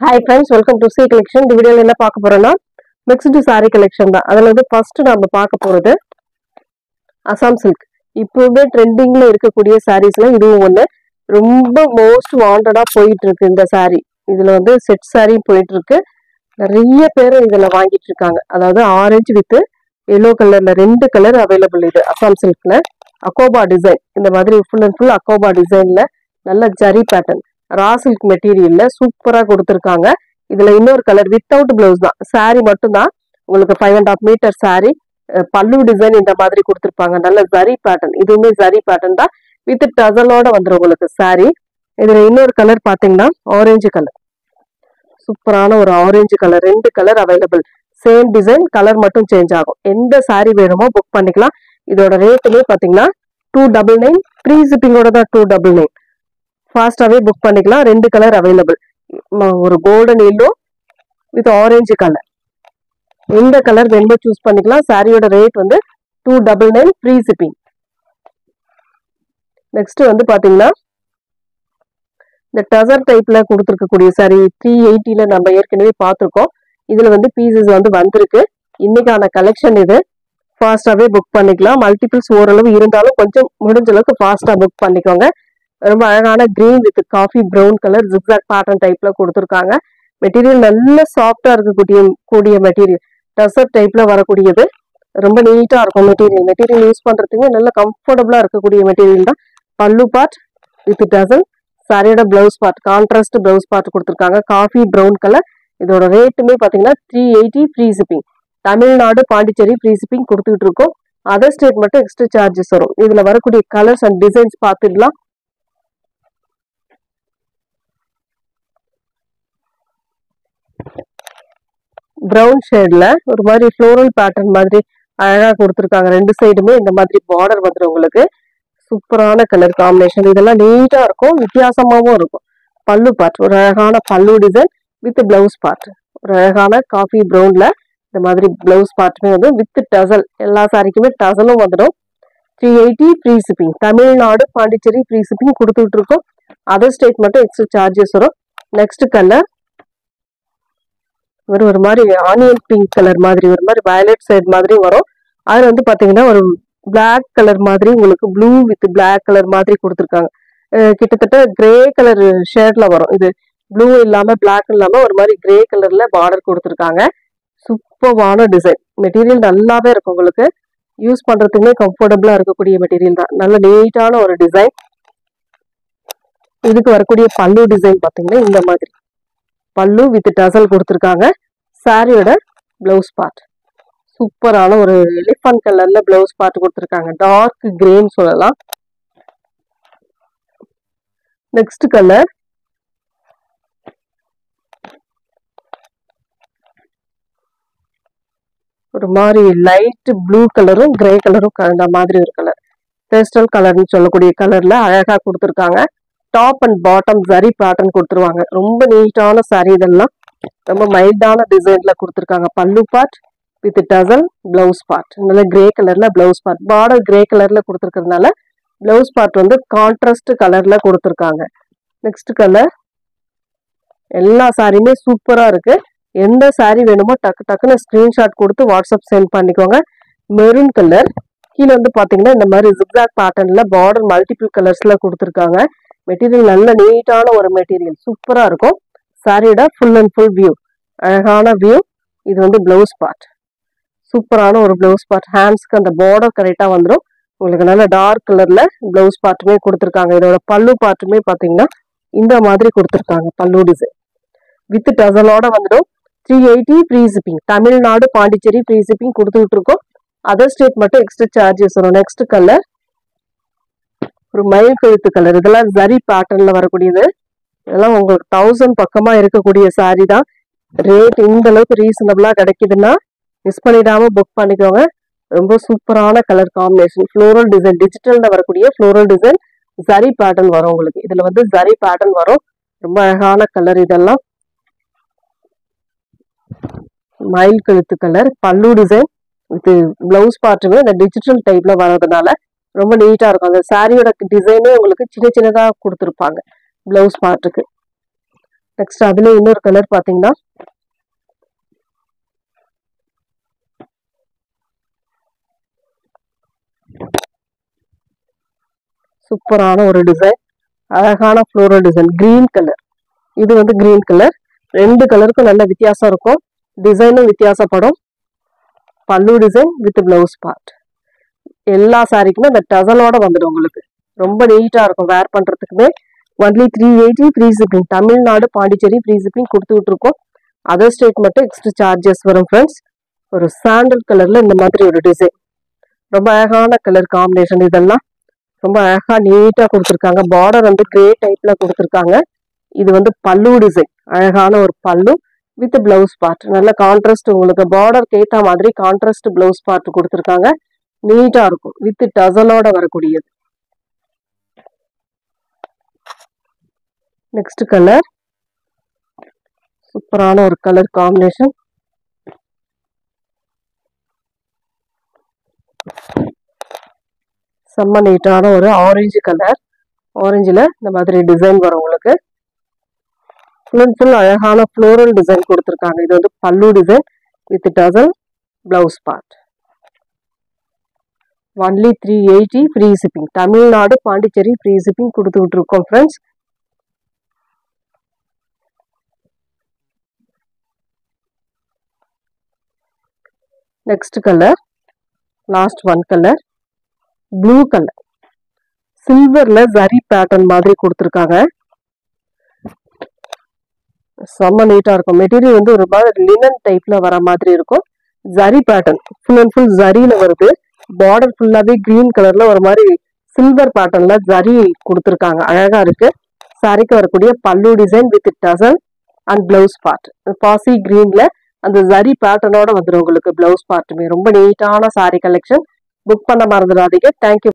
Hi friends, welcome to C collection. இந்த வீடியோல என்ன பார்க்க போறோம்னா mixed saree collection தான். அதுல வந்து first நாம பார்க்க போறது அசாம் சில்க். இப்போவே ட்ரெண்டிங்ல இருக்கக்கூடிய sareesல இதுவும் ஒண்ணு. ரொம்ப மோஸ்ட் வாண்டடா போயிட்டு இருக்கு இந்த saree. இதுல வந்து செட் saree போயிட்டு இருக்கு. நிறைய பேர் இதுல வாங்கிட்டு இருக்காங்க. அதாவது ஆரஞ்சு வித் yellow கலர்ல ரெண்டு கலர் அவைலபிள் இது அசாம் சில்க்ல. அகோபா டிசைன் இந்த மாதிரி ஃபுல் அண்ட் ஃபுல் அகோபா டிசைன்ல நல்ல ஜரி பேட்டர்ன் ரா சில்க் மெட்டீரியல்ல சூப்பரா கொடுத்துருக்காங்க. இதுல இன்னொரு கலர் வித்தவுட் பிளவுஸ் தான், சாரி மட்டும் தான் உங்களுக்கு 5.5 மீட்டர் சாரி. பல்லு டிசைன் இந்த மாதிரி கொடுத்துருப்பாங்க. நல்ல ஜரி பேட்டர்ன், இதுவுமே ஜரி பேட்டர்ன் தான் வித் டசலோட வந்துடும் உங்களுக்கு சாரி. இதுல இன்னொரு கலர் பாத்தீங்கன்னா ஆரஞ்சு கலர், சூப்பரான ஒரு ஆரஞ்சு கலர். ரெண்டு colour available, same design, colour மட்டும் சேஞ்ச் ஆகும். எந்த சாரி வேணுமோ புக் பண்ணிக்கலாம். இதோட ரேட்டுமே பாத்தீங்கன்னா 299, ஃப்ரீ ஷிப்பிங்கோட தான் 299. ஃபாஸ்டாவே புக் பண்ணிக்கலாம். ரெண்டு கலர் அவைலபிள், ஒரு golden yellow with orange colour. எந்த கலர் வேணுமோ சூஸ் பண்ணிக்கலாம். சாரியோட ரேட் வந்து 299, ஃப்ரீ ஷிப்பிங். நெக்ஸ்ட் வந்து பாத்தீங்கன்னா இந்த டசர் டைப்ல கொடுத்துருக்கக்கூடிய சாரி 380ல நம்ம ஏற்கனவே பார்த்துருக்கோம். இதுல வந்து பீசஸ் வந்து வந்திருக்கு. இன்னைக்கான கலெக்ஷன் இது. ஃபாஸ்டாவே புக் பண்ணிக்கலாம். மல்டிபிள்ஸ் ஓரளவு இருந்தாலும் கொஞ்சம் முடிஞ்ச அளவுக்கு ஃபாஸ்டா புக் பண்ணிக்கோங்க. ரொம்ப அழகான green with coffee brown colour zigzag pattern டைப்ல கொடுத்துருக்காங்க. மெட்டீரியல் நல்ல சாஃப்டா இருக்கக்கூடிய மெட்டீரியல், டசர் டைப்ல வரக்கூடியது. ரொம்ப நீட்டா இருக்கும் மெட்டீரியல் யூஸ் பண்றதுக்கு நல்ல கம்ஃபர்டபுளா இருக்கக்கூடிய மெட்டீரியல் தான். பல்லு பார்ட் வித் டசல், சாரியோட blouse part contrast blouse part கொடுத்துருக்காங்க. Coffee brown colour. இதோட ரேட்டுமே பாத்தீங்கன்னா 380, free shipping. Tamil Nadu Pondicherry free shipping கொடுத்துட்டு இருக்கோம். அதர் ஸ்டேட் மட்டும் எக்ஸ்ட்ரா சார்ஜஸ் வரும். இதுல வரக்கூடிய கலர்ஸ் அண்ட் டிசைன்ஸ் பார்த்துடலாம். பிரவுன் ஷேட்ல ஒரு மாதிரி ஃப்ளோரல் பேட்டர்ன் மாதிரி அழகா கொடுத்துருக்காங்க. ரெண்டு சைடுமே இந்த மாதிரி பார்டர் வந்துடும் உங்களுக்கு. சூப்பரான கலர் காம்பினேஷன். இதெல்லாம் நீட்டா இருக்கும், வித்தியாசமாவும் இருக்கும். பல்லு பார்ட் ஒரு அழகான பல்லு டிசைன் வித் பிளவுஸ் பார்ட் ஒரு அழகான காஃபி ப்ரௌன்ல இந்த மாதிரி பிளவுஸ் பார்ட்டுமே வந்து வித் டசல். எல்லா சாரிக்குமே டசலும் வந்துடும். 380, free shipping. Tamil Nadu Pondicherry free shipping கொடுத்துட்டு இருக்கோம். அதர் ஸ்டேட் மட்டும் எக்ஸ்ட்ரா சார்ஜஸ் வரும். நெக்ஸ்ட் கலர் ஒரு மாதிரி ஆனியன் பிங்க் கலர் மாதிரி, ஒரு மாதிரி வயலட் சைட் மாதிரி வரும். அதுல வந்து பாத்தீங்கன்னா ஒரு பிளாக் கலர் மாதிரி உங்களுக்கு ப்ளூ வித் பிளாக் கலர் மாதிரி கொடுத்துருக்காங்க. கிட்டத்தட்ட கிரே கலர் ஷேட்ல வரும். இது ப்ளூ இல்லாம பிளாக் இல்லாம ஒரு மாதிரி கிரே கலர்ல பார்டர் கொடுத்துருக்காங்க. சூப்பரான டிசைன். மெட்டீரியல் நல்லாவே இருக்கும் உங்களுக்கு. யூஸ் பண்றதுக்குமே கம்ஃபர்டபுளா இருக்கக்கூடிய மெட்டீரியல் தான். நல்ல நீட்டான ஒரு டிசைன். இதுக்கு வரக்கூடிய பல்லு டிசைன் பாத்தீங்கன்னா இந்த மாதிரி பல்லு வித் டசல் கொடுத்துருக்காங்க. சாரியோட பிளவுஸ் பார்ட் சூப்பரான ஒரு எலிஃபண்ட் கலர்ல பிளவுஸ் பார்ட் கொடுத்துருக்காங்க. டார்க் கிரேன்னு சொல்லலாம். நெக்ஸ்ட் கலர் ஒரு மாதிரி லைட் ப்ளூ கலரும் கிரே கலரும் கலந்த மாதிரி ஒரு கலர், பேஸ்டல் கலர்னு சொல்லக்கூடிய கலர்ல அழகா கொடுத்துருக்காங்க. Top and bottom zari pattern கொடுத்துருவாங்க. ரொம்ப நீட்டான சாரி. இதெல்லாம் ரொம்ப மைல்டான டிசைன்ல கொடுத்துருக்காங்க. பல்லு part with tassel, blouse part நல்ல கிரே கலர்ல பிளவுஸ் பார்ட். பார்டர் கிரே கலர்ல கொடுத்துருக்கிறதுனால பிளவுஸ் பார்ட் வந்து கான்ட்ராஸ்ட் கலர்ல கொடுத்துருக்காங்க. Next colour. எல்லா சாரியுமே சூப்பரா இருக்கு. எந்த சாரி வேணுமோ டக்கு டக்குன்னு ஸ்கிரீன்ஷாட் கொடுத்து வாட்ஸ்அப் சென்ட் பண்ணிக்கோங்க. Maroon colour. கீழே வந்து பாத்தீங்கன்னா இந்த மாதிரி ஜிக்ஸாக் பேட்டர்ன்ல பார்டர் மல்டிபிள் கலர்ஸ்ல கொடுத்துருக்காங்க. மெட்டீரியல் நல்ல நீட்டான ஒரு மெட்டீரியல், சூப்பரா இருக்கும். சாரியோட ஃபுல் அண்ட் ஃபுல் வியூ, அழகான வியூ. இது வந்து பிளவுஸ் பார்ட், சூப்பரான ஒரு பிளவுஸ் பார்ட். ஹேண்ட்ஸ்க்கு அந்த பார்டர் கரெக்டா வந்துடும் உங்களுக்கு. நல்ல டார்க் கலர்ல பிளவுஸ் பார்ட்டுமே கொடுத்துருக்காங்க. இதோட பல்லு பார்ட்டுமே பாத்தீங்கன்னா இந்த மாதிரி கொடுத்துருக்காங்க. பல்லு டிசைன் வித் டசலோட வந்துடும். 380, free shipping. Tamil Nadu Pondicherry free shipping கொடுத்துட்டு இருக்கோம். அதர் ஸ்டேட் மட்டும் எக்ஸ்ட்ரா சார்ஜஸ் வரும். நெக்ஸ்ட் கலர் ஒரு மயில் கழுத்து கலர். இதெல்லாம் ஜரி பேட்டர்ன்ல வரக்கூடியது. இதெல்லாம் உங்களுக்கு 1000 பக்கமா இருக்கக்கூடிய சாரி தான். ரேட் இந்த அளவுக்கு ரீசனபிளா கிடைக்குதுன்னா மிஸ் பண்ணிடாம புக் பண்ணிக்கோங்க. ரொம்ப சூப்பரான கலர் காம்பினேஷன். ஃப்ளோரல் டிசைன், டிஜிட்டல்ல வரக்கூடிய ஃப்ளோரல் டிசைன் ஜரி பேட்டர்ன் வரும் உங்களுக்கு. இதுல வந்து ஜரி பேட்டர்ன் வரும். ரொம்ப அழகான கலர். இதெல்லாம் மயில் கழுத்து கலர். பல்லு டிசைன் வித் பிளவுஸ் பார்ட்டுமே இந்த டிஜிட்டல் டைப்ல வர்றதுனால ரொம்ப நீட்டா இருக்கும். அந்த சாரியோட டிசைனே உங்களுக்கு சின்ன சின்னதா கொடுத்துருப்பாங்க பிளவுஸ் பார்ட்டுக்கு. நெக்ஸ்ட் அதுல இன்னொரு கலர் பாத்தீங்கன்னா சூப்பரான ஒரு டிசைன், அழகான ஃப்ளோரல் டிசைன், கிரீன் கலர். இது வந்து கிரீன் கலர். ரெண்டு கலருக்கும் நல்ல வித்தியாசம் இருக்கும், டிசைனும் வித்தியாசப்படும். பல்லு டிசைன் வித் பிளவுஸ் பார்ட். எல்லா சாரிக்குமே இந்த டசலோட வந்துடும் உங்களுக்கு. ரொம்ப நீட்டா இருக்கும் வேர் பண்றதுக்குமே. Only 380 free shipping. Tamil Nadu Pondicherry free shipping கொடுத்துக்கிட்டு இருக்கோம். அதர் ஸ்டேட் மட்டும் எக்ஸ்ட்ரா சார்ஜஸ் வரும் ஃப்ரெண்ட்ஸ். ஒரு சாண்டல் கலர்ல இந்த மாதிரி ஒரு டிசைன், ரொம்ப அழகான கலர் காம்பினேஷன். இதெல்லாம் ரொம்ப அழகா நீட்டா கொடுத்துருக்காங்க. பார்டர் வந்து கிரே டைப்ல கொடுத்துருக்காங்க. இது வந்து பல்லு டிசைன், அழகான ஒரு பல்லு வித் பிளவுஸ் பார்ட். நல்ல கான்ட்ராஸ்ட், உங்களுக்கு பார்டருக்கு ஏற்ற மாதிரி கான்ட்ராஸ்ட் பிளவுஸ் பார்ட் கொடுத்துருக்காங்க. நீட்டா இருக்கும் வித் டசலோட வரக்கூடியது. நெக்ஸ்ட் கலர், சூப்பரான ஒரு கலர் காம்பினேஷன். செம்ம நீட்டான ஒரு ஆரஞ்சு கலர். ஆரஞ்சுல இந்த மாதிரி டிசைன் வரும் உங்களுக்கு. ஃபுல் அழகான ஃப்ளோரல் டிசைன் கொடுத்துருக்காங்க. இது வந்து பல்லு design with tassel blouse part. Only 380 free shipping. Tamil Nadu Pondicherry free shipping கொடுத்துக்கிட்டு இருக்கோம் friends. Next colour, last one colour, blue colour. சில்வர்ல ஜரி பேட்டர்ன் மாதிரி கொடுத்துருக்காங்க. செம்ம நீட்டா இருக்கும். மெட்டீரியல் வந்து ஒரு மாதிரி லினன் டைப்ல வர மாதிரி இருக்கும். Zari pattern full and full ஜரியில வருது. பார்டர் ஃபுல்லாவே கிரீன் கலர்ல ஒரு மாதிரி சில்வர் பேட்டர்ன்ல ஜரி கொடுத்துருக்காங்க. அழகா இருக்கு. சாரிக்கு வரக்கூடிய பல்லு design with டசல் and blouse part. பாசி கிரீன்ல அந்த ஜரி பேட்டர்னோட வந்துடும் உங்களுக்கு பிளவுஸ் பார்ட்டுமே. ரொம்ப நீட்டான சாரி கலெக்ஷன். புக் பண்ண மறந்துடாதீங்க. தேங்க்யூ.